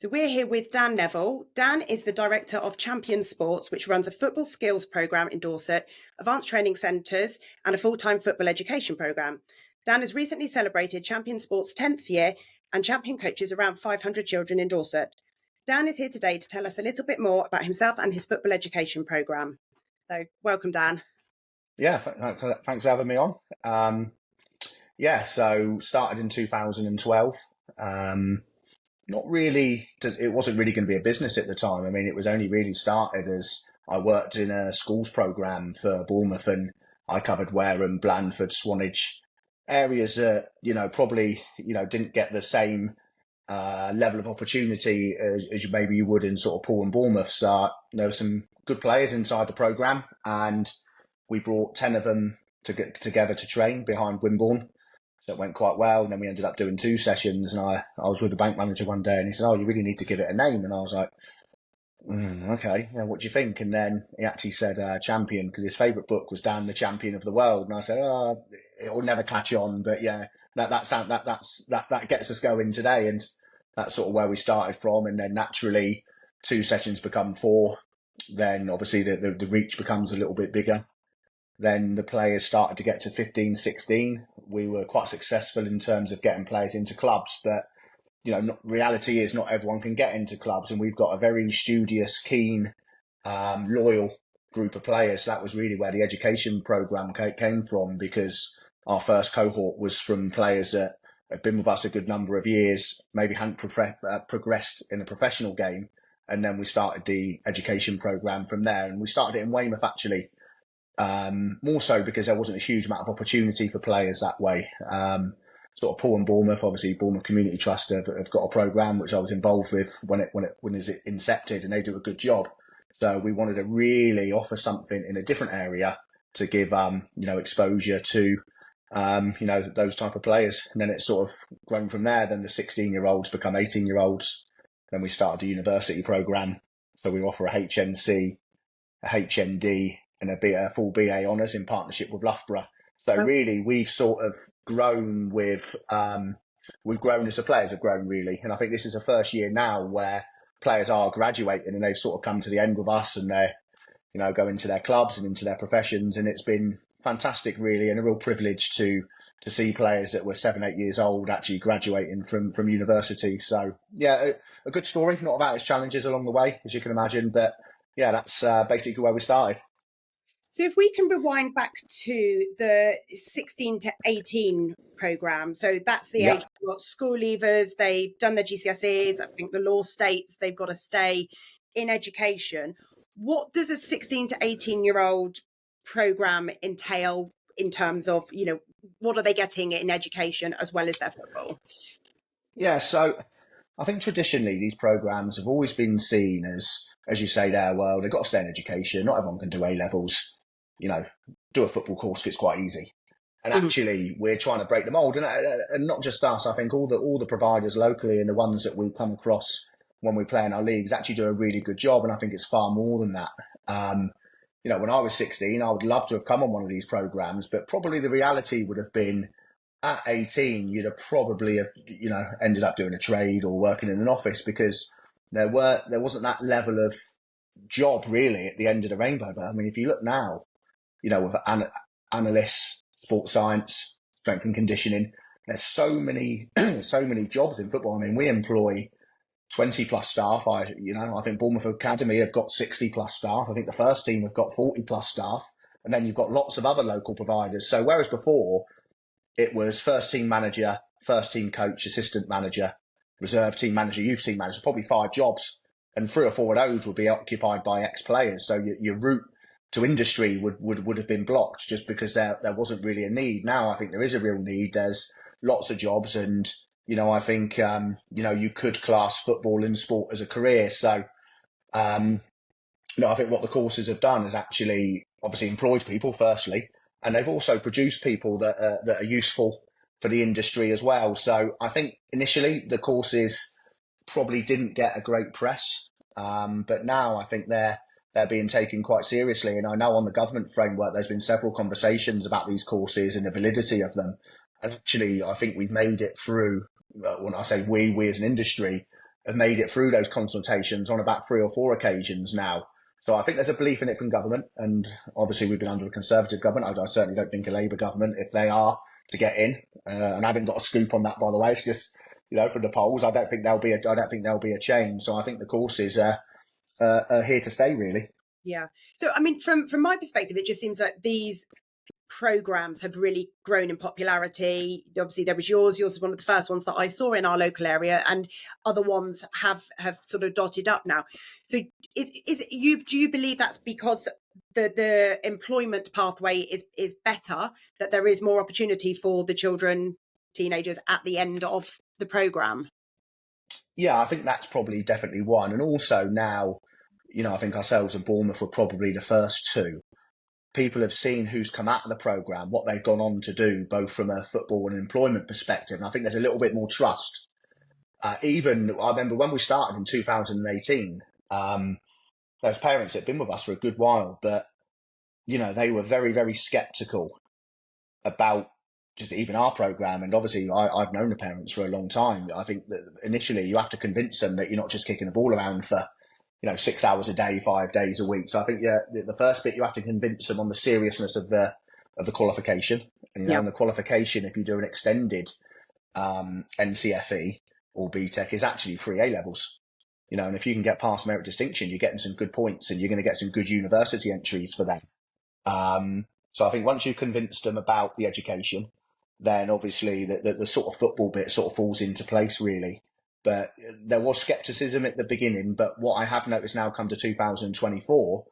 So we're here with Dan Neville. Dan is the director of Champion Sports, which runs a football skills programme in Dorset, advanced training centres and a full-time football education programme. Dan has recently celebrated Champion Sports' 10th year and Champion coaches around 500 children in Dorset. Dan is here today to tell us a little bit more about himself and his football education programme. So welcome, Dan. Yeah, thanks for having me on. So started in 2012. Not really, it wasn't really going to be a business at the time. I mean, it was only really started as I worked in a schools programme for Bournemouth, and I covered Wareham, Blandford, Swanage, areas that, probably, didn't get the same level of opportunity as maybe you would in sort of Poole and Bournemouth. So there were some good players inside the programme, and we brought 10 of them to get together to train behind Wimborne. So it went quite well. And then we ended up doing 2 sessions. And I was with the bank manager one day and he said, "Oh, you really need to give it a name." And I was like, okay, what do you think? And then he actually said Champion, because his favourite book was Dan, the Champion of the World. And I said, "Oh, it'll never catch on." But yeah, that gets us going today. And that's sort of where we started from. And then naturally 2 sessions become 4. Then obviously the reach becomes a little bit bigger. Then the players started to get to 15, 16. We were quite successful in terms of getting players into clubs, but reality is not everyone can get into clubs, and we've got a very studious, keen, loyal group of players. That was really where the education programme came from, because our first cohort was from players that had been with us a good number of years, maybe hadn't progressed in a professional game, and then we started the education programme from there. And we started it in Weymouth, actually. More so because there wasn't a huge amount of opportunity for players that way. Sort of Poole and Bournemouth, obviously Bournemouth Community Trust have got a programme which I was involved with when it incepted, and they do a good job. So we wanted to really offer something in a different area to give exposure to those type of players. And then it's sort of grown from there. Then the 16-year-olds become 18-year-olds. Then we started a university programme. So we offer a HNC, a HND, and a full BA honours in partnership with Loughborough. So really, we've sort of grown with, we've grown as the players have grown, really. And I think this is the first year now where players are graduating and they've sort of come to the end with us, and they're, going to their clubs and into their professions. And it's been fantastic, really, and a real privilege to see players that were 7, 8 years old actually graduating from university. So yeah, a good story, not without its challenges along the way, as you can imagine. But yeah, that's basically where we started. So if we can rewind back to the 16 to 18 programme, so that's the age we've got school leavers, they've done their GCSEs, I think the law states they've got to stay in education. What does a 16 to 18-year-old programme entail in terms of, what are they getting in education as well as their football? Yeah, so I think traditionally these programmes have always been seen as you say there, well, they've got to stay in education. Not everyone can do A-levels. Do a football course, it's quite easy. And actually, we're trying to break the mould, and not just us. I think all the providers locally and the ones that we come across when we play in our leagues actually do a really good job. And I think it's far more than that. When I was 16, I would love to have come on one of these programmes, but probably the reality would have been at 18, you'd have probably ended up doing a trade or working in an office, because there wasn't that level of job really at the end of the rainbow. But I mean, if you look now, with analysts, sports science, strength and conditioning, there's so many jobs in football. I mean, we employ 20 plus staff. I think Bournemouth Academy have got 60 plus staff. I think the first team have got 40 plus staff. And then you've got lots of other local providers. So whereas before it was first team manager, first team coach, assistant manager, reserve team manager, youth team manager, probably 5 jobs. And 3 or 4 of those would be occupied by ex-players. So your route to industry would have been blocked just because there wasn't really a need. Now I think there is a real need. There's lots of jobs, and I think you could class football and sport as a career. So I think what the courses have done is actually obviously employed people firstly, and they've also produced people that are useful for the industry as well. So I think initially the courses probably didn't get a great press, but now I think they're being taken quite seriously. And I know on the government framework, there's been several conversations about these courses and the validity of them. And actually, I think we've made it through, when I say we as an industry, have made it through those consultations on about 3 or 4 occasions now. So I think there's a belief in it from government, and obviously we've been under a Conservative government. I certainly don't think a Labour government, if they are to get in, and I haven't got a scoop on that, by the way. It's just, from the polls, I don't think there'll be a change. So I think the courses are here to stay, really. Yeah. So I mean, from my perspective, it just seems like these programs have really grown in popularity. Obviously there was yours was one of the first ones that I saw in our local area, and other ones have sort of dotted up now. So do you believe that's because the employment pathway is better, that there is more opportunity for the teenagers at the end of the program? Yeah, I think that's probably definitely one. And also now, I think ourselves and Bournemouth were probably the first two. People have seen who's come out of the programme, what they've gone on to do, both from a football and employment perspective. And I think there's a little bit more trust. Even, I remember when we started in 2018, those parents had been with us for a good while, but, they were very, very sceptical about just even our programme. And obviously I've known the parents for a long time. I think that initially you have to convince them that you're not just kicking a ball around for 6 hours a day, 5 days a week. So I think the first bit, you have to convince them on the seriousness of the qualification. And on the qualification, if you do an extended NCFE or BTEC, is actually 3 A levels. And if you can get past merit distinction, you're getting some good points, and you're going to get some good university entries for them. So I think once you've convinced them about the education, then obviously the sort of football bit sort of falls into place, really. But there was scepticism at the beginning. But what I have noticed now, come to 2024,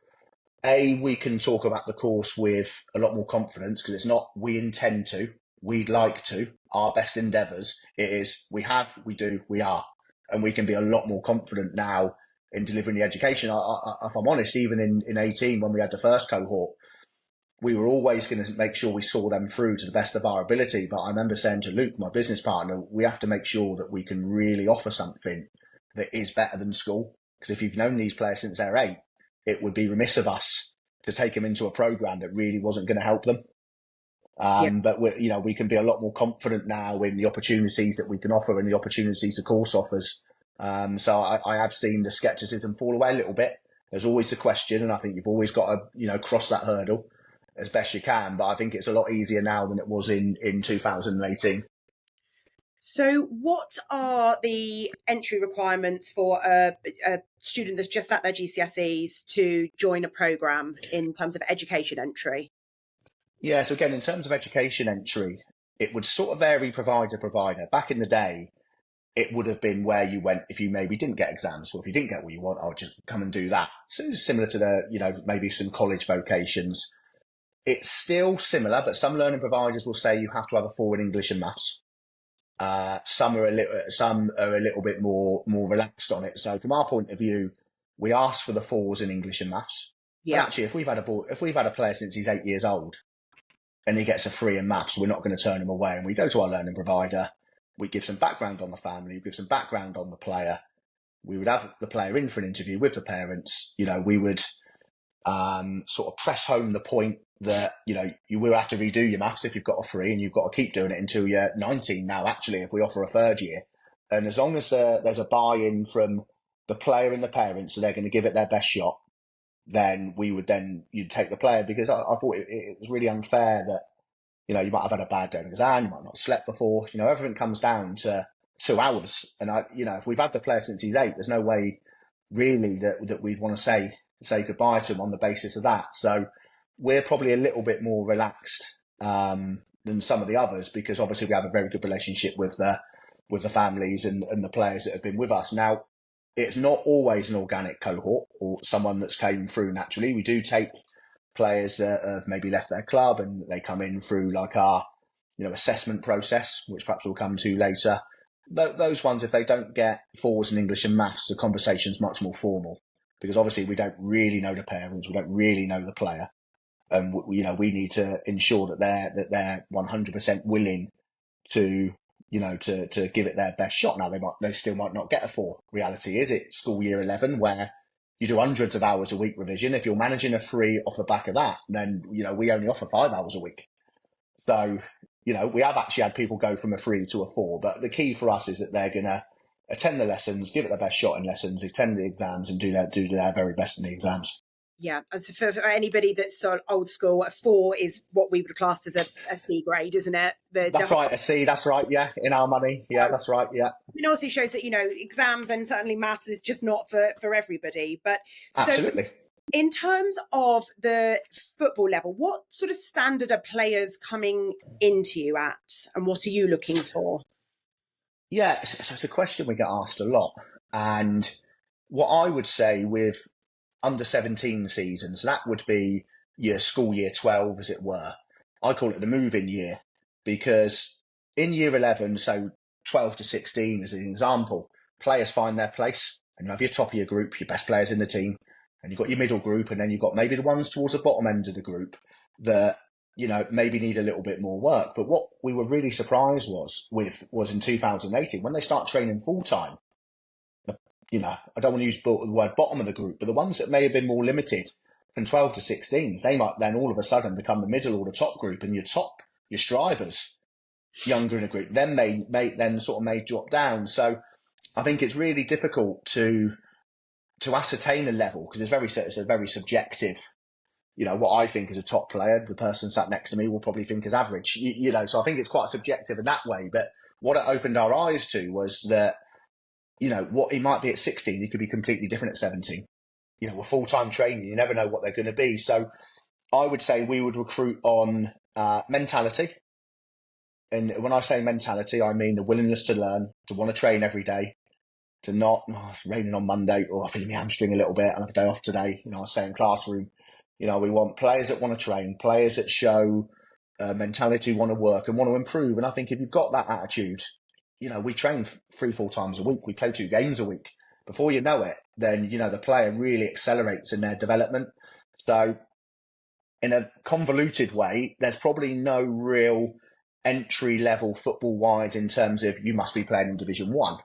we can talk about the course with a lot more confidence, because it's not we intend to, we'd like to, our best endeavours. It is we have, we do, we are. And we can be a lot more confident now in delivering the education. If I'm honest, even in 18, when we had the first cohort, we were always going to make sure we saw them through to the best of our ability. But I remember saying to Luke, my business partner, we have to make sure that we can really offer something that is better than school. Because if you've known these players since they're 8, it would be remiss of us to take them into a program that really wasn't going to help them. But we can be a lot more confident now in the opportunities that we can offer and the opportunities the course offers. So I have seen the scepticism fall away a little bit. There's always the question, and I think you've always got to cross that hurdle as best you can. But I think it's a lot easier now than it was in 2018. So what are the entry requirements for a student that's just at their GCSEs to join a programme in terms of education entry? Yeah, so again, in terms of education entry, it would sort of vary provider to provider. Back in the day, it would have been where you went if you maybe didn't get exams, or if you didn't get what you want, I'll just come and do that. So it's similar to maybe some college vocations. It's still similar, but some learning providers will say you have to have a 4 in English and maths. Some are a little bit more relaxed on it. So from our point of view, we ask for the 4s in English and maths. Yeah. But actually, if we've had a player since he's 8 years old and he gets a 3 in maths, we're not going to turn him away. And we go to our learning provider. We give some background on the family. We give some background on the player. We would have the player in for an interview with the parents. We would sort of press home the point that, you will have to redo your maths if you've got a 3, and you've got to keep doing it until you're 19 now, actually, if we offer a 3rd year. And as long as there's a buy-in from the player and the parents, so they're going to give it their best shot, then you'd take the player, because I thought it was really unfair that, you might have had a bad day on exam, you might not have slept before, everything comes down to 2 hours. And if we've had the player since he's 8, there's no way really that we'd want to say goodbye to him on the basis of that. So we're probably a little bit more relaxed than some of the others, because obviously we have a very good relationship with the families and the players that have been with us. Now, it's not always an organic cohort or someone that's came through naturally. We do take players that have maybe left their club and they come in through like our assessment process, which perhaps we'll come to later. Those ones, if they don't get 4s in English and maths, the conversation's much more formal, because obviously we don't really know the parents, we don't really know the player. And we need to ensure that they're 100% willing to to give it their best shot. Now they still might not get a 4. Reality is, it school year 11 where you do hundreds of hours a week revision. If you're managing a 3 off the back of that, then we only offer 5 hours a week. So we have actually had people go from a 3 to a 4. But the key for us is that they're gonna attend the lessons, give it their best shot in lessons, attend the exams, and do their very best in the exams. Yeah, as for anybody that's sort of old school, a 4 is what we would class as a C grade, isn't it? That's right, a C. That's right. Yeah, in our money. Yeah, that's right. Yeah. It also shows that, exams and certainly maths is just not for everybody. But absolutely. So in terms of the football level, what sort of standard are players coming into you at, and what are you looking for? Yeah, it's a question we get asked a lot. And what I would say with under 17 seasons, that would be your school year 12, as it were. I call it the move-in year, because in year 11, so 12 to 16 as an example, players find their place, and you have your top of your group, your best players in the team, and you've got your middle group, and then you've got maybe the ones towards the bottom end of the group that, maybe need a little bit more work. But what we were really surprised was in 2018, when they start training full-time, I don't want to use the word bottom of the group, but the ones that may have been more limited from 12 to 16s, they might then all of a sudden become the middle or the top group, and your strivers, younger in a group, then may drop down. So I think it's really difficult to ascertain a level, because it's a very subjective. What I think is a top player, the person sat next to me will probably think is average. So I think it's quite subjective in that way. But what it opened our eyes to was that, what he might be at 16, he could be completely different at 17. We're full-time training, you never know what they're going to be. So I would say we would recruit on mentality. And when I say mentality, I mean the willingness to learn, to want to train every day, to not, it's raining on Monday, or I feel my hamstring a little bit, I'll have a day off today. I say in classroom, we want players that want to train, players that show mentality, want to work and want to improve. And I think if you've got that attitude, we train 3-4 times a week. We play 2 games a week. Before you know it, then, the player really accelerates in their development. So in a convoluted way, there's probably no real entry level football wise in terms of you must be playing in Division 1.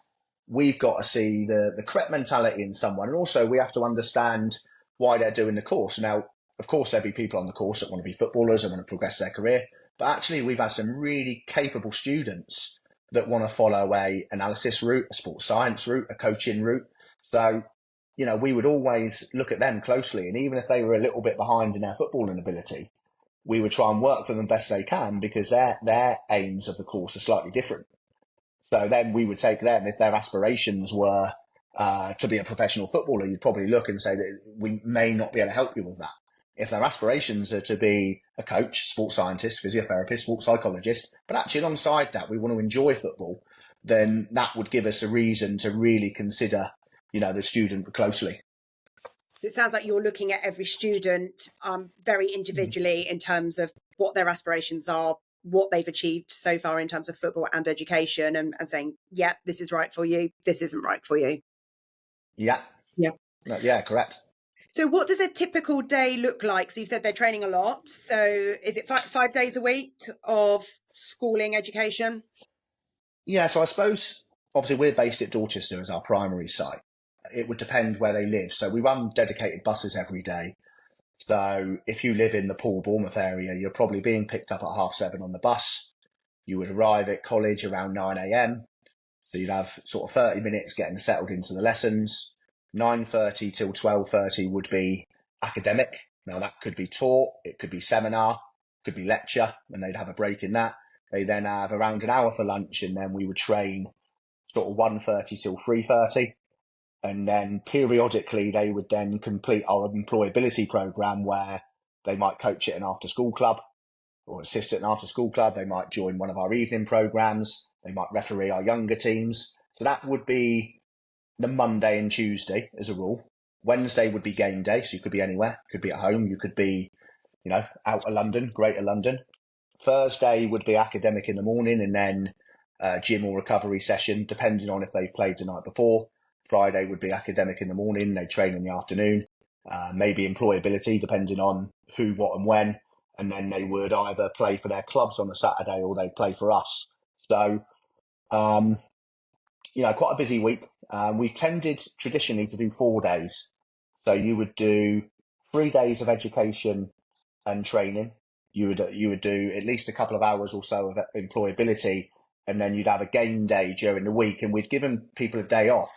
We've got to see the correct mentality in someone. And also we have to understand why they're doing the course. Now, of course, there'll be people on the course that want to be footballers and want to progress their career. But actually, we've had some really capable students that want to follow a analysis route, a sports science route, a coaching route. So, we would always look at them closely. And even if they were a little bit behind in their footballing ability, we would try and work for them best they can, because their aims of the course are slightly different. So then we would take them, if their aspirations were to be a professional footballer, you'd probably look and say that we may not be able to help you with that. If their aspirations are to be a coach, sports scientist, physiotherapist, sports psychologist, but actually alongside that, we want to enjoy football, then that would give us a reason to really consider, the student closely. So it sounds like you're looking at every student very individually in terms of what their aspirations are, what they've achieved so far in terms of football and education, and saying, yeah, this is right for you, this isn't right for you. Yeah. Yeah, correct. So what does a typical day look like? So you said they're training a lot. So is it 5 days a week of schooling, education? Yeah, so I suppose, obviously, we're based at Dorchester as our primary site. It would depend where they live. So we run dedicated buses every day. So if you live in the Poole, Bournemouth area, you're probably being picked up at 7:30 on the bus. You would arrive at college around 9 a.m. So you'd have sort of 30 minutes getting settled into the lessons. 9:30 till 12:30 would be academic. Now that could be taught, it could be seminar, could be lecture, and they'd have a break in that. They then have around an hour for lunch, and then we would train sort of 1:30 till 3:30. And then periodically they would then complete our employability program, where they might coach at an after school club or assist at an after school club. They might join one of our evening programs. They might referee our younger teams. So that would be the Monday and Tuesday as a rule. Wednesday would be game day, so you could be anywhere. You could be at home, you could be, out of London, Greater London. Thursday would be academic in the morning, and then gym or recovery session, depending on if they've played the night before. Friday would be academic in the morning, they train in the afternoon. Maybe employability, depending on who, what and when. And then they would either play for their clubs on a Saturday or they'd play for us. So, quite a busy week. We tended traditionally to do 4 days. So you would do 3 days of education and training. You would do at least a couple of hours or so of employability, and then you'd have a game day during the week, and we'd given people a day off,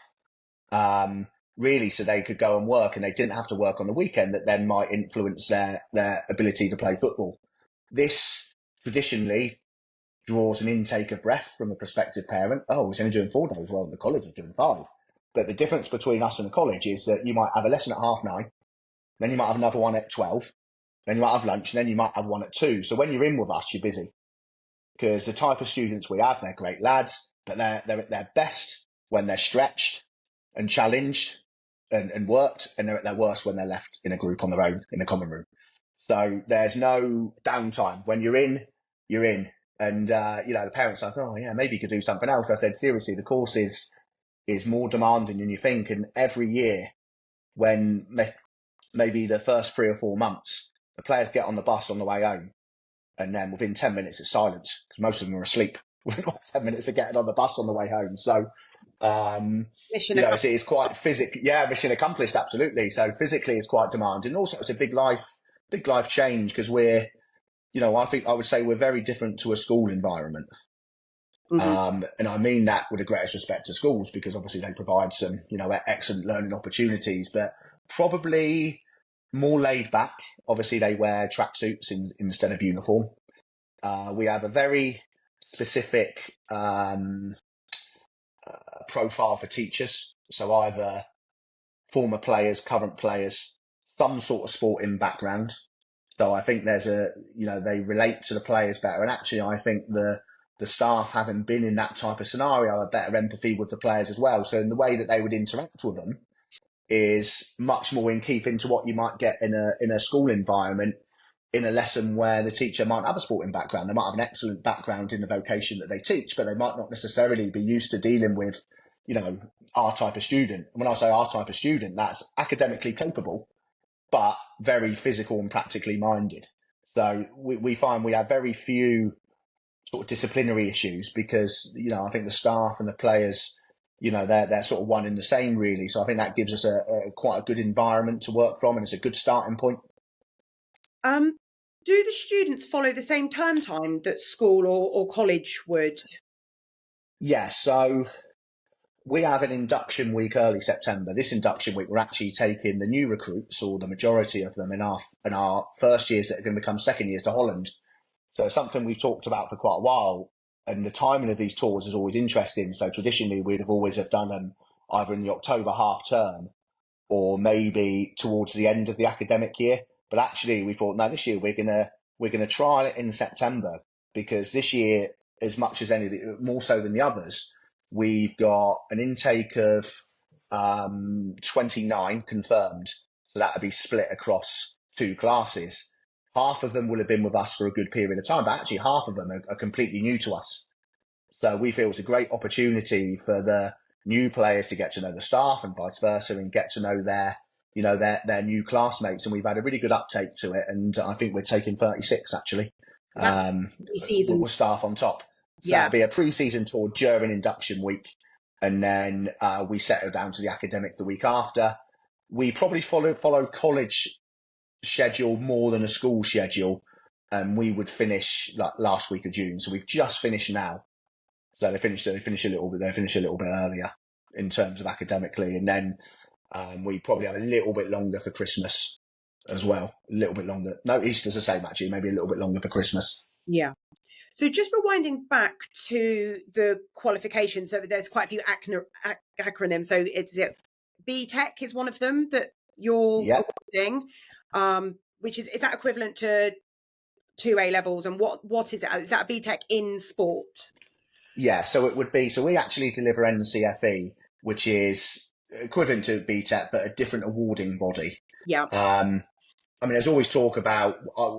really, so they could go and work, and they didn't have to work on the weekend. That then might influence their ability to play football. This traditionally draws an intake of breath from a prospective parent. Oh, he's only doing 4 days. Well, the college is doing 5. But the difference between us and the college is that you might have a lesson at 9:30, then you might have another one at 12, then you might have lunch, and then you might have one at 2. So when you're in with us, you're busy. Because the type of students we have, they're great lads, but they're at their best when they're stretched and challenged and worked, and they're at their worst when they're left in a group on their own in a common room. So there's no downtime. When you're in, you're in. And, the parents are like, oh, yeah, maybe you could do something else. I said, seriously, the course is more demanding than you think. And every year, when maybe the first 3 or 4 months, the players get on the bus on the way home, and then within 10 minutes, it's silence, because most of them are asleep within 10 minutes of getting on the bus on the way home. So, it's quite physical. Yeah, mission accomplished, absolutely. So physically, it's quite demanding. Also, it's a big life change, because we're, I would say we're very different to a school environment. Mm-hmm. And I mean that with the greatest respect to schools, because obviously they provide some, excellent learning opportunities, but probably more laid back. Obviously, they wear tracksuits instead of uniform. We have a very specific profile for teachers. So either former players, current players, some sort of sporting background. So I think there's they relate to the players better. And actually, I think the staff, having been in that type of scenario, have better empathy with the players as well. So in the way that they would interact with them is much more in keeping to what you might get in a school environment, in a lesson where the teacher might have a sporting background. They might have an excellent background in the vocation that they teach, but they might not necessarily be used to dealing with, our type of student. And when I say our type of student, that's academically capable, but very physical and practically minded. So we find we have very few sort of disciplinary issues, because, I think the staff and the players, they're sort of one in the same, really. So I think that gives us a quite a good environment to work from, and it's a good starting point. Do the students follow the same term time that school or college would? Yeah, so we have an induction week early September. This induction week, we're actually taking the new recruits, or the majority of them, in our first years that are going to become second years, to Holland. So it's something we've talked about for quite a while, and the timing of these tours is always interesting. So traditionally, we'd have always have done them either in the October half term or maybe towards the end of the academic year. But actually, we thought, no, this year we're gonna trial it in September, because this year, as much as more so than the others, we've got an intake of 29 confirmed. So that would be split across 2 classes. Half of them will have been with us for a good period of time, but actually half of them are completely new to us. So we feel it's a great opportunity for the new players to get to know the staff, and vice versa, and get to know their new classmates. And we've had a really good uptake to it. And I think we're taking 36 actually. With staff on top. So it'll be a pre-season tour during induction week, and then we settle down to the academic the week after. We probably follow college schedule more than a school schedule, and we would finish like last week of June. So we've just finished now. So they finish a little bit earlier in terms of academically, and then we probably have a little bit longer for Christmas as well. A little bit longer. No, Easter's the same actually. Maybe a little bit longer for Christmas. Yeah. So just rewinding back to the qualifications, so there's quite a few acronyms. So it's BTEC is one of them that you're awarding, which is that equivalent to 2 A levels? And what is it? Is that a BTEC in sport? Yeah, so it would be. So we actually deliver NCFE, which is equivalent to BTEC, but a different awarding body. Yeah. There's always talk about,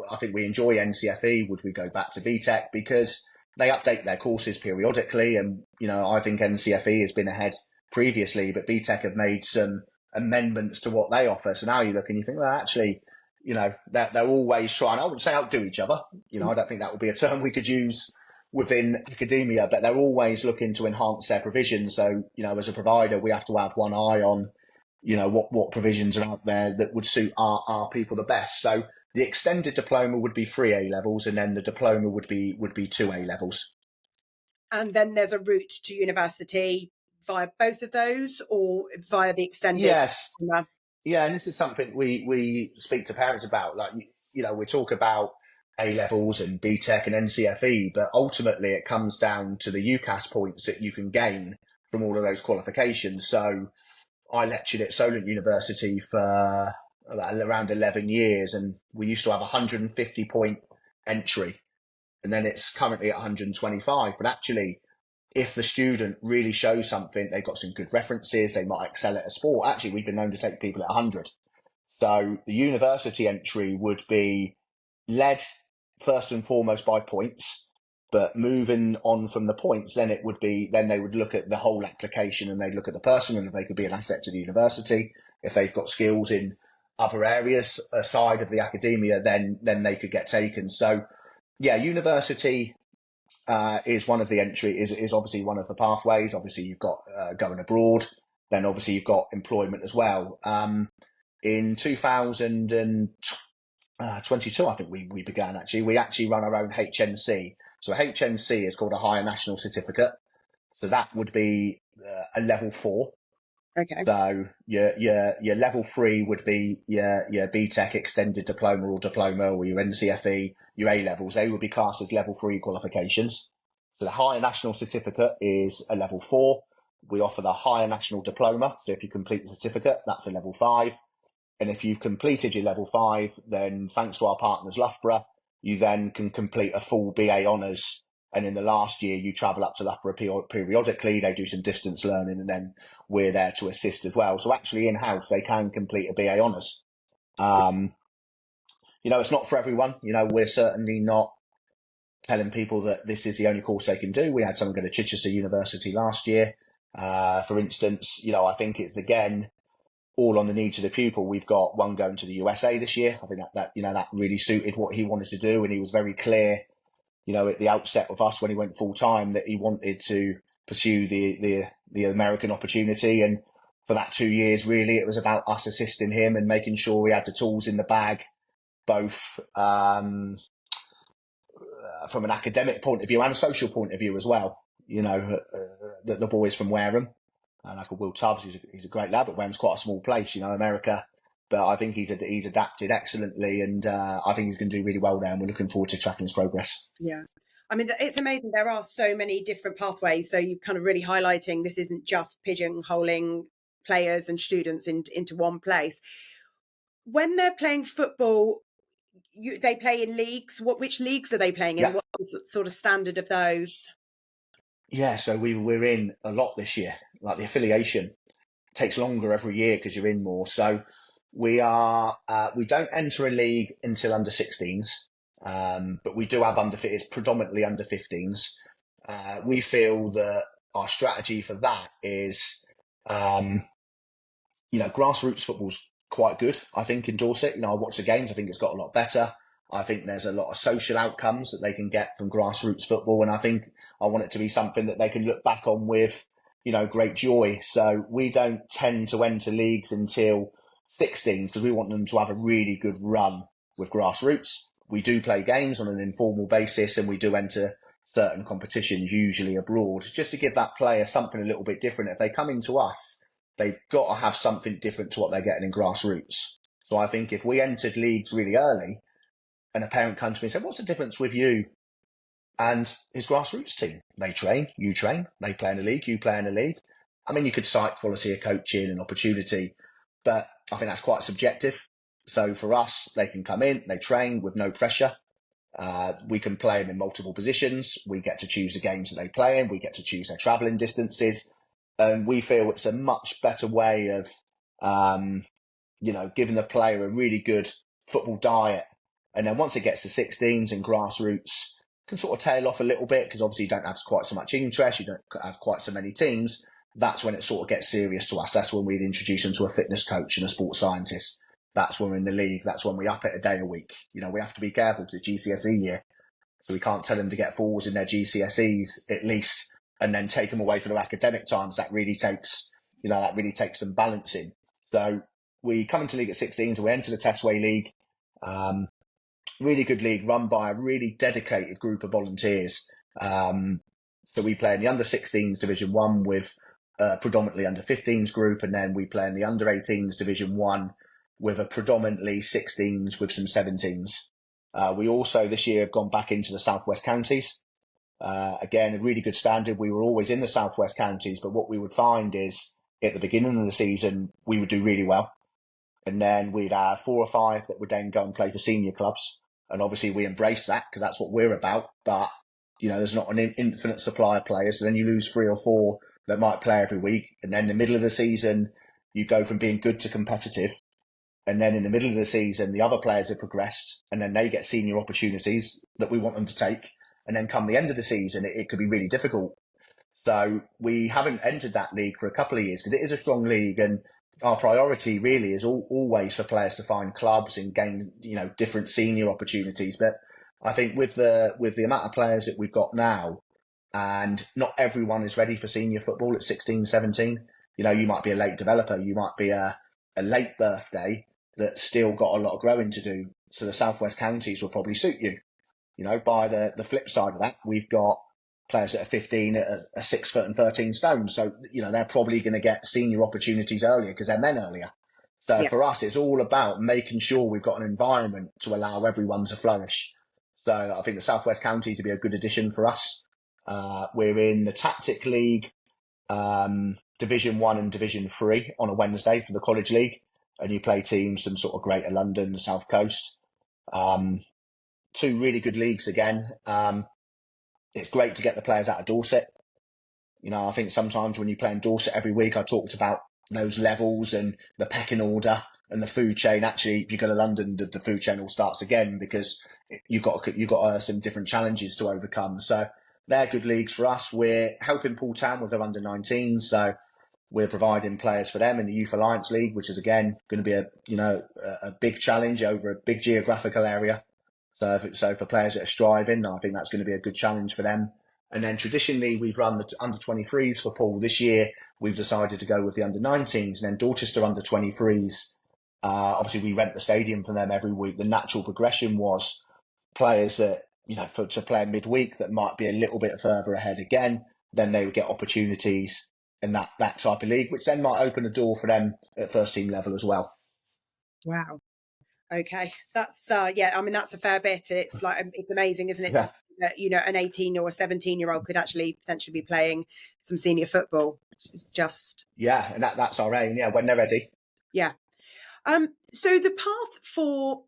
I think we enjoy NCFE, would we go back to BTEC, because they update their courses periodically. And, I think NCFE has been ahead previously, but BTEC have made some amendments to what they offer. So now you look and you think, well, actually, they're always trying, I wouldn't say outdo each other. I don't think that would be a term we could use within academia, but they're always looking to enhance their provisions. So, as a provider, we have to have one eye on, what provisions are out there that would suit our people the best. So the extended diploma would be 3 A levels, and then the diploma would be 2 A levels. And then there's a route to university via both of those, or via the extended Yes. diploma? Yeah, and this is something we speak to parents about. Like, we talk about A levels and BTEC and NCFE, but ultimately it comes down to the UCAS points that you can gain from all of those qualifications. So I lectured at Solent University for around 11 years, and we used to have a 150 point entry, and then it's currently at 125. But actually, if the student really shows something, they've got some good references, they might excel at a sport. Actually, we've been known to take people at 100. So the university entry would be led first and foremost by points, but moving on from the points, then they would look at the whole application, and they'd look at the person and if they could be an asset to the university. If they've got skills in other areas aside of the academia, then they could get taken. So yeah, university is one of the entry, is obviously one of the pathways. Obviously, you've got going abroad, then obviously you've got employment as well. In 2022, I think we began actually. We actually run our own HNC. So a HNC is called a Higher National Certificate. So that would be a level 4. Okay. So your level 3 would be your BTEC extended diploma or diploma, or your NCFE, your A levels. They would be classed as level 3 qualifications. So the Higher National Certificate is a level 4. We offer the Higher National Diploma. So if you complete the certificate, that's a level 5. And if you've completed your level 5, then thanks to our partners Loughborough, you then can complete a full BA Honours. And in the last year, you travel up to Loughborough periodically. They do some distance learning, and then we're there to assist as well. So actually in-house, they can complete a BA Honours. It's not for everyone. We're certainly not telling people that this is the only course they can do. We had someone go to Chichester University last year. For instance, I think it's, again, all on the needs of the pupil. We've got one going to the USA this year. I think that really suited what he wanted to do, and he was very clear, at the outset with us when he went full time, that he wanted to pursue the American opportunity. And for that 2 years, really, it was about us assisting him and making sure we had the tools in the bag, both from an academic point of view and a social point of view as well. The boys from Wareham, like Will Tubbs, he's a great lad, but Wareham's quite a small place, America. But I think he's adapted excellently, and I think he's going to do really well there, and we're looking forward to tracking his progress. Yeah. I mean, it's amazing. There are so many different pathways. So you're kind of really highlighting this isn't just pigeonholing players and students into one place. When they're playing football, they play in leagues. Which leagues are they playing in? Yeah. What's the sort of standard of those? Yeah, so we're in a lot this year. Like, the affiliation takes longer every year because you're in more. So we don't enter a league until under 16s, but we do have it's predominantly under 15s. We feel that our strategy for that is, grassroots football's quite good, I think, in Dorset. I watch the games. I think it's got a lot better. I think there's a lot of social outcomes that they can get from grassroots football, and I think I want it to be something that they can look back on with, great joy. So we don't tend to enter leagues until 16s because we want them to have a really good run with grassroots. We do play games on an informal basis, and we do enter certain competitions, usually abroad, just to give that player something a little bit different. If they come into us, they've got to have something different to what they're getting in grassroots. So I think if we entered leagues really early, and a parent comes to me and said, "What's the difference with you and his grassroots team?" They train, you train, they play in a league, you play in a league. I mean, you could cite quality of coaching and opportunity, but I think that's quite subjective. So for us, they can come in, they train with no pressure. We can play them in multiple positions. We get to choose the games that they play in. We get to choose their travelling distances. And we feel it's a much better way of, giving the player a really good football diet. And then once it gets to 16s and grassroots, can sort of tail off a little bit because obviously you don't have quite so much interest, you don't have quite so many teams. That's when it sort of gets serious to us. That's when we'd introduce them to a fitness coach and a sports scientist. That's when we're in the league. That's when we up it a day a week. We have to be careful because it's GCSE year. So we can't tell them to get fours in their GCSEs at least and then take them away for their academic times. That really takes some balancing. So we come into league at 16s, we enter the Testway League. Really good league run by a really dedicated group of volunteers. So So we play in the under-16s Division 1 with predominantly under-15s group, and then we play in the under-18s Division 1 with a predominantly 16s with some 17s. We also this year have gone back into the Southwest Counties. Again, a really good standard. We were always in the Southwest Counties, but what we would find is at the beginning of the season, we would do really well. And then we'd have 4 or 5 that would then go and play for senior clubs. And obviously we embrace that because that's what we're about. But, there's not an infinite supply of players. So then you lose 3 or 4 that might play every week. And then in the middle of the season, you go from being good to competitive. And then in the middle of the season, the other players have progressed and then they get senior opportunities that we want them to take. And then come the end of the season, it could be really difficult. So we haven't entered that league for a couple of years because it is a strong league, and our priority really is always for players to find clubs and gain, different senior opportunities. But I think with the amount of players that we've got now, and not everyone is ready for senior football at 16, 17. You might be a late developer, you might be a late birthday that's still got a lot of growing to do. So the Southwest Counties will probably suit you. By the flip side of that, we've got players that are 15 at a 6 foot and 13 stone. So, they're probably going to get senior opportunities earlier because they're men earlier. So for us, it's all about making sure we've got an environment to allow everyone to flourish. So I think the Southwest Counties would be a good addition for us. We're in the Tactic League, Division 1 and Division 3 on a Wednesday for the College League. And you play teams from sort of Greater London, the South Coast. 2 really good leagues again. It's great to get the players out of Dorset. I think sometimes when you play in Dorset every week, I talked about those levels and the pecking order and the food chain. Actually, if you go to London, the food chain all starts again because you've got some different challenges to overcome. So they're good leagues for us. We're helping Poole Town with their under-19s, so we're providing players for them in the Youth Alliance League, which is again going to be a big challenge over a big geographical area. So for players that are striving, I think that's going to be a good challenge for them. And then traditionally, we've run the under-23s for Poole. This year, we've decided to go with the under-19s. And then Dorchester under-23s, obviously we rent the stadium for them every week. The natural progression was players that, to play midweek that might be a little bit further ahead again, then they would get opportunities in that type of league, which then might open a door for them at first team level as well. Wow. Okay, that's that's a fair bit. It's it's amazing, isn't it? Yeah. That an 18 or a 17-year-old could actually potentially be playing some senior football. It's just and that's our aim. Yeah, when they're ready. Yeah. So the path for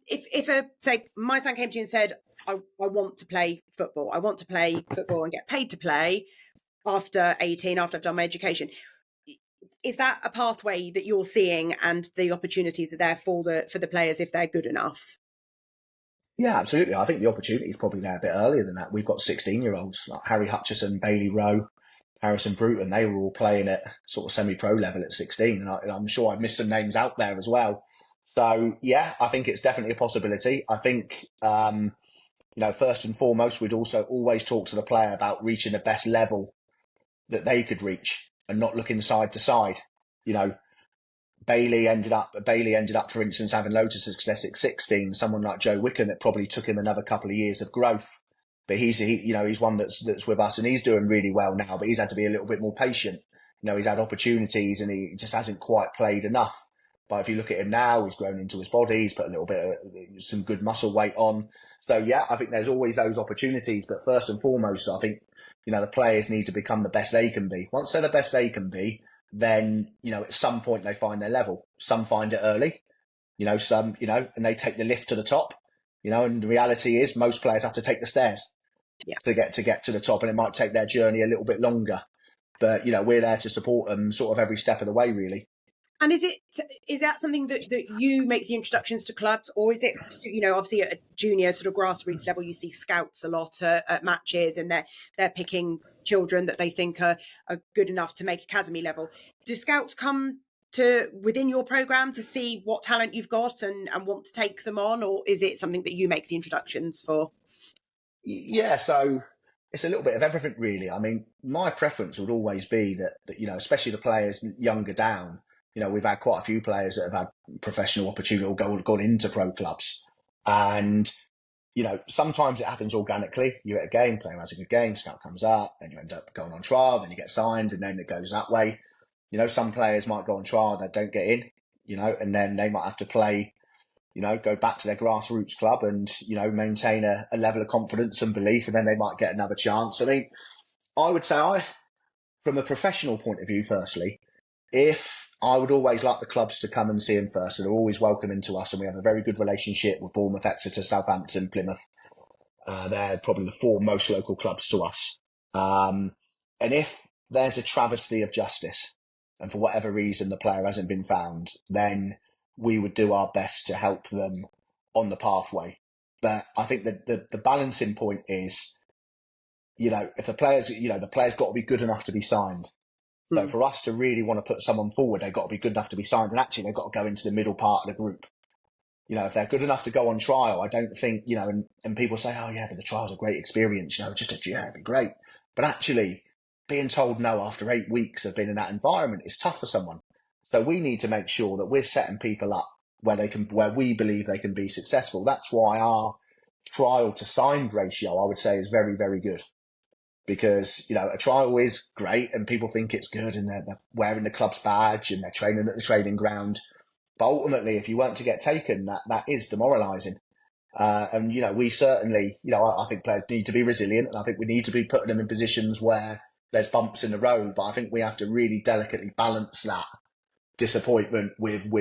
say my son came to you and said, I want to play football. I want to play football and get paid to play after 18, after I've done my education. Is that a pathway that you're seeing, and the opportunities are there for the players if they're good enough? Yeah, absolutely. I think the opportunity is probably there a bit earlier than that. We've got 16-year-olds like Harry Hutchison, Bailey Rowe, Harrison Bruton. They were all playing at sort of semi-pro level at 16, and I'm sure I've missed some names out there as well. So yeah, I think it's definitely a possibility. I think first and foremost, we'd also always talk to the player about reaching the best level that they could reach and not looking side to side. Bailey ended up, for instance, having loads of success at 16. Someone like Joe Wickham, it probably took him another couple of years of growth. But he's one that's with us, and he's doing really well now. But he's had to be a little bit more patient. He's had opportunities, and he just hasn't quite played enough. But if you look at him now, he's grown into his body. He's put a little bit of some good muscle weight on. So yeah, I think there's always those opportunities. But first and foremost, I think the players need to become the best they can be. Once they're the best they can be, then, at some point they find their level. Some find it early, some, and they take the lift to the top, and the reality is most players have to take the stairs to get to the top, and it might take their journey a little bit longer. But, we're there to support them sort of every step of the way, really. And is that something that you make the introductions to clubs, or is it, obviously at a junior sort of grassroots level, you see scouts a lot at matches, and they're picking children that they think are good enough to make academy level. Do scouts come to within your program to see what talent you've got and want to take them on, or is it something that you make the introductions for? Yeah, so it's a little bit of everything, really. I mean, my preference would always be that especially the players younger down. We've had quite a few players that have had professional opportunity or gone into pro clubs. And sometimes it happens organically. You're at a game, player has a good game, scout comes up, then you end up going on trial, then you get signed, and then it goes that way. Some players might go on trial, they don't get in, and then they might have to play, go back to their grassroots club and, maintain a level of confidence and belief, and then they might get another chance. I mean, I would say from a professional point of view, firstly, if I would always like the clubs to come and see him first, and they're always welcoming to us, and we have a very good relationship with Bournemouth, Exeter, Southampton, Plymouth. They're probably the 4 most local clubs to us. And if there's a travesty of justice, and for whatever reason the player hasn't been found, then we would do our best to help them on the pathway. But I think that the balancing point is, if the player's got to be good enough to be signed. So for us to really want to put someone forward, they've got to be good enough to be signed. And actually, they've got to go into the middle part of the group. If they're good enough to go on trial, I don't think, and people say, oh, yeah, but the trial's a great experience. It'd be great. But actually, being told no after 8 weeks of being in that environment is tough for someone. So we need to make sure that we're setting people up where we believe they can be successful. That's why our trial to signed ratio, I would say, is very, very good. Because, a trial is great and people think it's good and they're wearing the club's badge and they're training at the training ground. But ultimately, if you weren't to get taken, that is demoralising. And, we certainly, I think players need to be resilient, and I think we need to be putting them in positions where there's bumps in the road. But I think we have to really delicately balance that disappointment with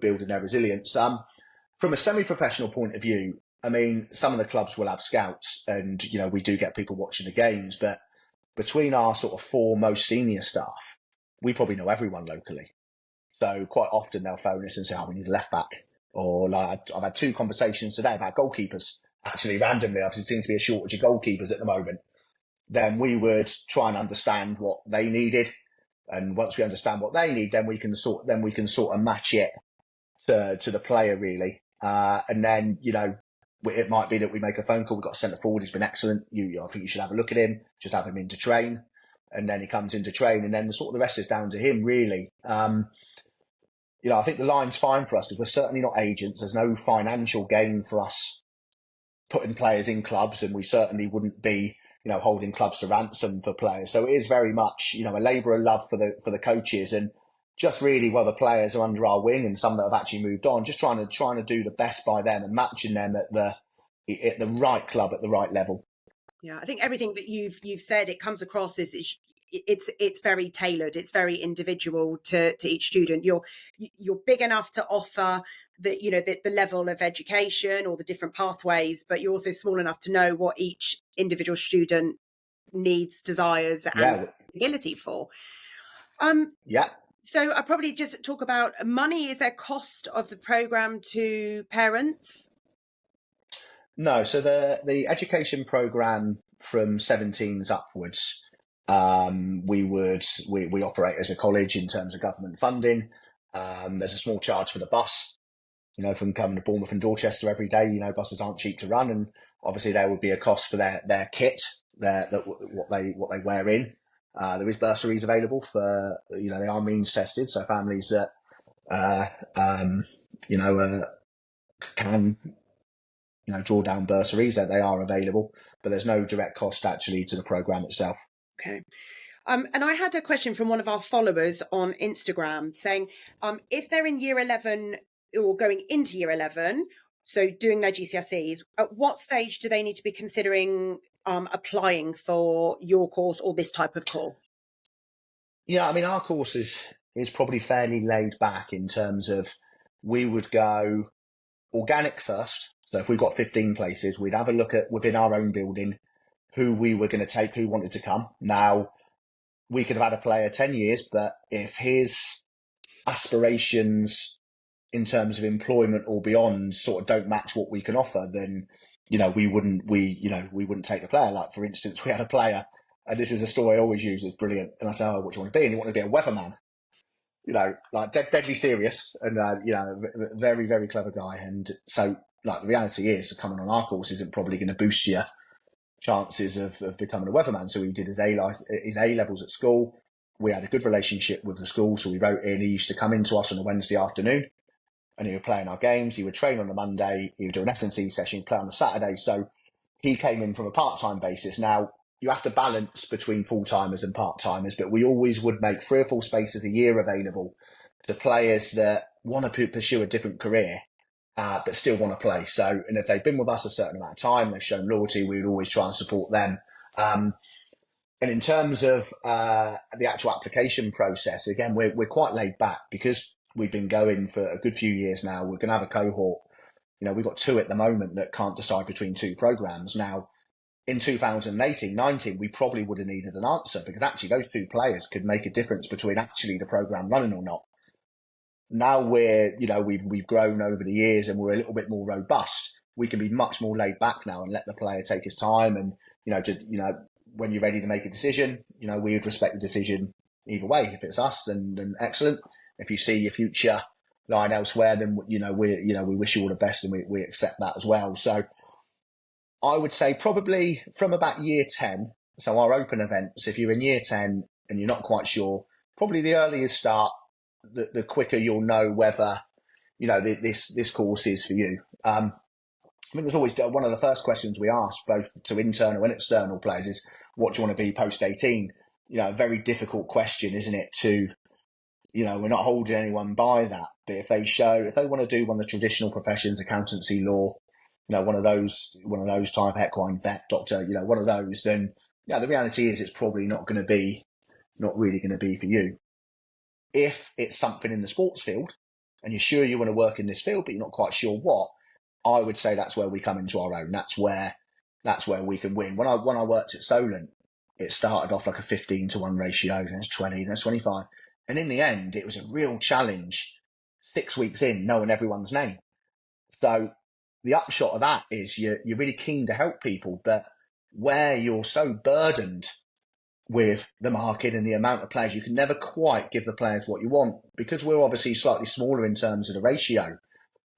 building their resilience. From a semi-professional point of view, I mean, some of the clubs will have scouts and, we do get people watching the games, but between our sort of 4 most senior staff, we probably know everyone locally. So quite often they'll phone us and say, we need a left back. Or like I've had 2 conversations today about goalkeepers. Actually, randomly, there seems to be a shortage of goalkeepers at the moment. Then we would try and understand what they needed. And once we understand what they need, then we can sort of match it to the player, really. And then, it might be that we make a phone call. We've got a centre forward. He's been excellent. I think you should have a look at him. Just have him in to train. And then he comes in to train. And then the rest is down to him, really. I think the line's fine for us because we're certainly not agents. There's no financial gain for us putting players in clubs. And we certainly wouldn't be, holding clubs to ransom for players. So it is very much, a labour of love for the coaches. And just really, the players are under our wing and some that have actually moved on, just trying to do the best by them and matching them at the right club at the right level. Yeah, I think everything that you've said, it comes across as it's very tailored. It's very individual to each student. You're big enough to offer the level of education or the different pathways, but you're also small enough to know what each individual student needs, desires, and ability for. Yeah. So I probably just talk about money. Is there cost of the programme to parents? No. So the education programme from 17s upwards, we operate as a college in terms of government funding. There's a small charge for the bus, from coming to Bournemouth and Dorchester every day. Buses aren't cheap to run, and obviously there would be a cost for their kit, what they wear in. There is bursaries available for, they are means tested. So families that, can, draw down bursaries, that they are available, but there's no direct cost actually to the programme itself. Okay. And I had a question from one of our followers on Instagram saying, if they're in year 11 or going into year 11, so doing their GCSEs, at what stage do they need to be considering applying for your course or this type of course? Yeah, I mean, our course is probably fairly laid back in terms of we would go organic first. So if we've got 15 places, we'd have a look at within our own building who we were going to take, who wanted to come. Now, we could have had a player 10 years, but if his aspirations in terms of employment or beyond sort of don't match what we can offer, then, we wouldn't take the player. Like, for instance, we had a player, and this is a story I always use, it's brilliant. And I say, what do you want to be? And he wanted to be a weatherman. Like deadly serious and, very, very clever guy. And so, like, the reality is coming on our course isn't probably going to boost your chances of becoming a weatherman. So he did his A levels at school. We had a good relationship with the school, so we wrote in. He used to come in to us on a Wednesday afternoon. and he would play in our games. He would train on a Monday. He would do an S&C session, play on a Saturday. So he came in from a part-time basis. Now, you have to balance between full-timers and part-timers, but we always would make 3 or 4 spaces a year available to players that want to pursue a different career, but still want to play. So, and if they've been with us a certain amount of time, they've shown loyalty, we would always try and support them. And in terms of the actual application process, again, we're quite laid back because we've been going for a good few years now. We're going to have a cohort. We've got 2 at the moment that can't decide between 2 programs. Now, in 2018-19, we probably would have needed an answer because actually those 2 players could make a difference between actually the program running or not. Now we've grown over the years and we're a little bit more robust. We can be much more laid back now and let the player take his time. And, when you're ready to make a decision, we would respect the decision either way. If it's us, then excellent. If you see your future lying elsewhere, then, we wish you all the best and we accept that as well. So I would say probably from about year 10, so our open events, if you're in year 10 and you're not quite sure, probably the earlier you start, the quicker you'll know whether, this course is for you. I think there's always one of the first questions we ask both to internal and external players is, what do you want to be post 18? A very difficult question, isn't it? We're not holding anyone by that. But if they want to do one of the traditional professions, accountancy, law, one of those type, equine, vet, doctor, one of those, then the reality is it's probably not really going to be for you. If it's something in the sports field and you're sure you want to work in this field, but you're not quite sure what, I would say that's where we come into our own. That's where we can win. When I worked at Solent, it started off like a 15-1 ratio, then it's 20, then it's 25. And in the end, it was a real challenge 6 weeks in, knowing everyone's name. So the upshot of that is you're really keen to help people, but where you're so burdened with the market and the amount of players, you can never quite give the players what you want. Because we're obviously slightly smaller in terms of the ratio,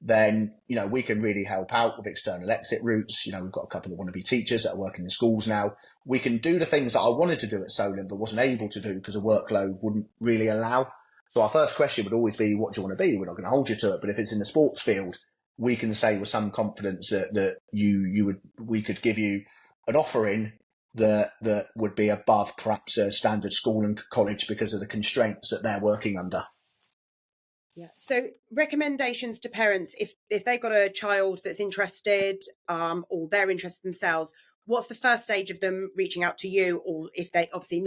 then, we can really help out with external exit routes. We've got a couple that want to be teachers that are working in schools now. We can do the things that I wanted to do at Solent, but wasn't able to do because the workload wouldn't really allow. So our first question would always be, what do you want to be? We're not going to hold you to it. But if it's in the sports field, we can say with some confidence that we could give you an offering that would be above perhaps a standard school and college because of the constraints that they're working under. Yeah. So recommendations to parents, if they've got a child that's interested, or they're interested themselves, what's the first stage of them reaching out to you? Or if they obviously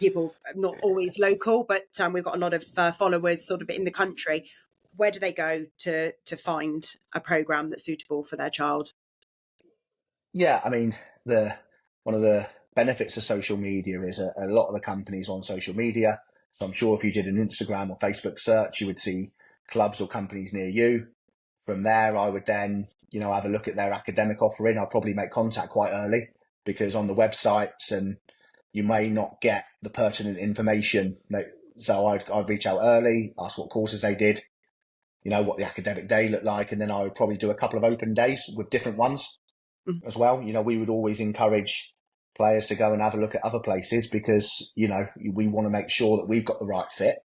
people not always local, but we've got a lot of followers sort of in the country. Where do they go to find a program that's suitable for their child? Yeah, I mean, one of the benefits of social media is a lot of the companies on social media. So I'm sure if you did an Instagram or Facebook search, you would see clubs or companies near you. From there, I would then, have a look at their academic offering. I'll probably make contact quite early because on the websites and you may not get the pertinent information. So I'd reach out early, ask what courses they did, what the academic day looked like. And then I would probably do a couple of open days with different ones as well. We would always encourage players to go and have a look at other places because, we want to make sure that we've got the right fit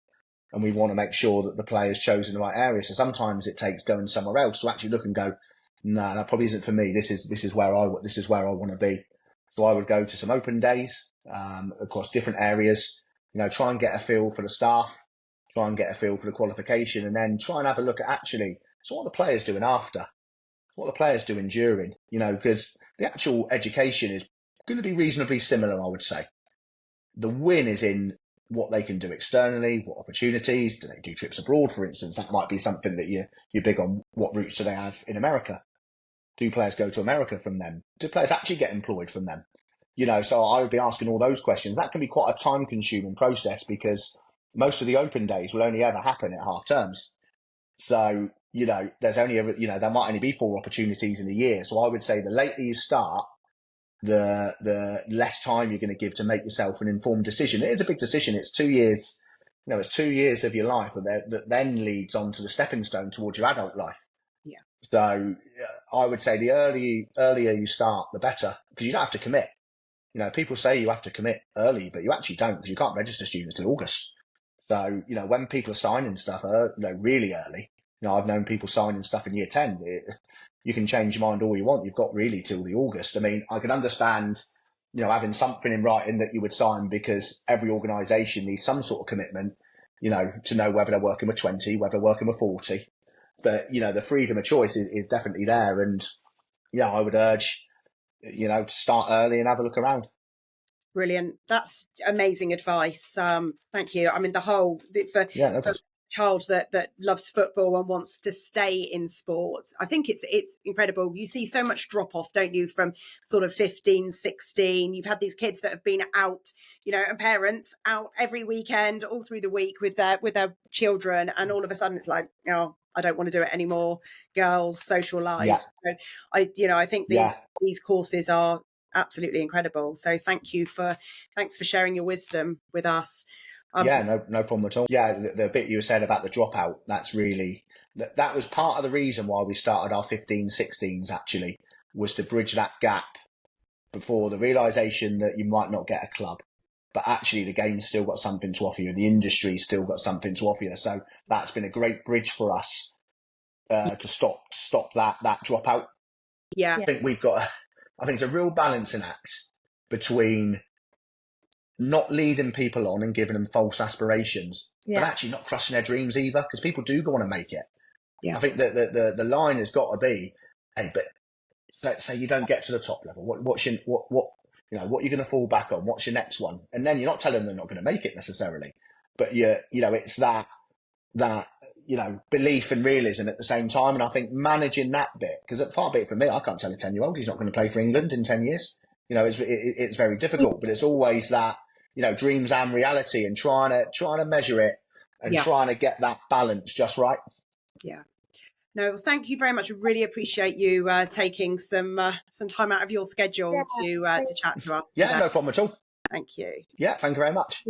and we want to make sure that the player's chosen the right area. So sometimes it takes going somewhere else to actually look and go, no, that probably isn't for me. This is where I want to be. So I would go to some open days across different areas, try and get a feel for the staff, try and get a feel for the qualification, and then try and have a look at actually, so what are the players doing after? What are the players doing during? Because the actual education is going to be reasonably similar, I would say. The win is in what they can do externally, what opportunities, do they do trips abroad, for instance? That might be something that you're big on. What routes do they have in America? Do players go to America from them? Do players actually get employed from them? So I would be asking all those questions. That can be quite a time-consuming process because most of the open days will only ever happen at half terms. So, there's only there might only be 4 opportunities in a year. So I would say the later you start, the less time you're going to give to make yourself an informed decision. It is a big decision. It's 2 years, it's 2 years of your life that then leads on to the stepping stone towards your adult life. Yeah. So I would say the earlier you start, the better, because you don't have to commit. People say you have to commit early, but you actually don't because you can't register students till August. So, when people are signing stuff, really early, I've known people signing stuff in year 10. You can change your mind all you want. You've got really till the August. I mean, I can understand, having something in writing that you would sign, because every organisation needs some sort of commitment, to know whether they're working with 20, whether they're working with 40. But, the freedom of choice is definitely there. And, I would urge, to start early and have a look around. Brilliant. That's amazing advice. Thank you. I mean, for a child that loves football and wants to stay in sports, I think it's incredible. You see so much drop off, don't you, from sort of 15, 16. You've had these kids that have been out, and parents out every weekend, all through the week with their children, and all of a sudden it's like, oh, I don't want to do it anymore. Girls, social lives. So I think these courses are absolutely incredible. So thanks for sharing your wisdom with us. No problem at all. Yeah, the bit you said about the dropout, that's really, that was part of the reason why we started our 15, 16s actually, was to bridge that gap before the realisation that you might not get a club. But actually the game's still got something to offer you. The industry's still got something to offer you. So that's been a great bridge for us to stop that dropout. Yeah. I think it's a real balancing act between not leading people on and giving them false aspirations, but actually not crushing their dreams either, because people do go on and make it. I think that the line has got to be, hey, but let's say you don't get to the top level. What you're going to fall back on? What's your next one? And then you're not telling them they're not going to make it necessarily, but it's that belief and realism at the same time. And I think managing that bit, because far be it from me, I can't tell a 10-year-old he's not going to play for England in 10 years. It's very difficult, but it's always that, dreams and reality, and trying to measure it and trying to get that balance just right. Yeah. No, thank you very much. I really appreciate you taking some time out of your schedule to chat to us. Yeah, no problem at all. Thank you. Yeah, thank you very much.